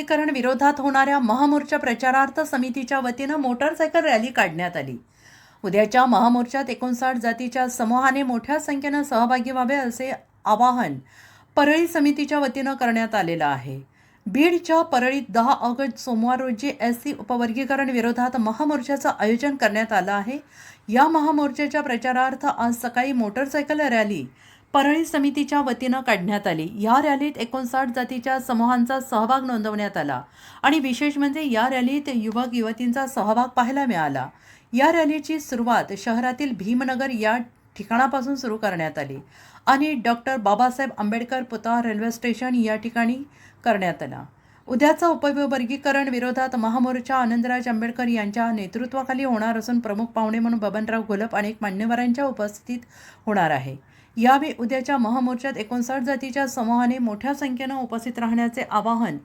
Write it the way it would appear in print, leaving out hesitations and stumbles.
उपवर्गीकरण विरोधात होणाऱ्या महामोर्चा प्रचारार्थ समितीच्या वतीनं मोटारसायकल रॅली काढण्यात आली। उद्याच्या महामोर्चात 59 जातीच्या समूहाने मोठ्या संख्येनं सहभागी व्हावे असे आवाहन परळी समितीच्या वतीनं करण्यात आलेलं आहे। बीडच्या परळीत 10 ऑगस्ट सोमवार रोजी SC उपवर्गीकरण विरोधात महामोर्चाचं आयोजन करण्यात आलं आहे। या महामोर्चाच्या प्रचारार्थ आज सकाळी मोटारसायकल रॅली परळी समितीच्या वतीनं काढण्यात आली। या रॅलीत 59 जातीच्या समूहांचा सहभाग नोंदवण्यात आला आणि विशेष म्हणजे या रॅलीत युवक युवतींचा सहभाग पाहायला मिळाला। या रॅलीची सुरुवात शहरातील भीमनगर या ठिकाणापासून सुरू करण्यात आली आणि डॉक्टर बाबासाहेब आंबेडकर पुतळा रेल्वे स्टेशन या ठिकाणी करण्यात आला। उद्याचा उपवर्गीकरण विरोधात महामोर्चा आनंदराज आंबेडकर यांच्या नेतृत्वाखाली होणार असून प्रमुख पाहुणे म्हणून बबनराव घोलप अनेक मान्यवरांच्या उपस्थितीत होणार आहे। यावेळी उद्याच्या महामोर्चात 59 जातीच्या समूहाने मोठ्या संख्येनं उपस्थित राहण्याचे आवाहन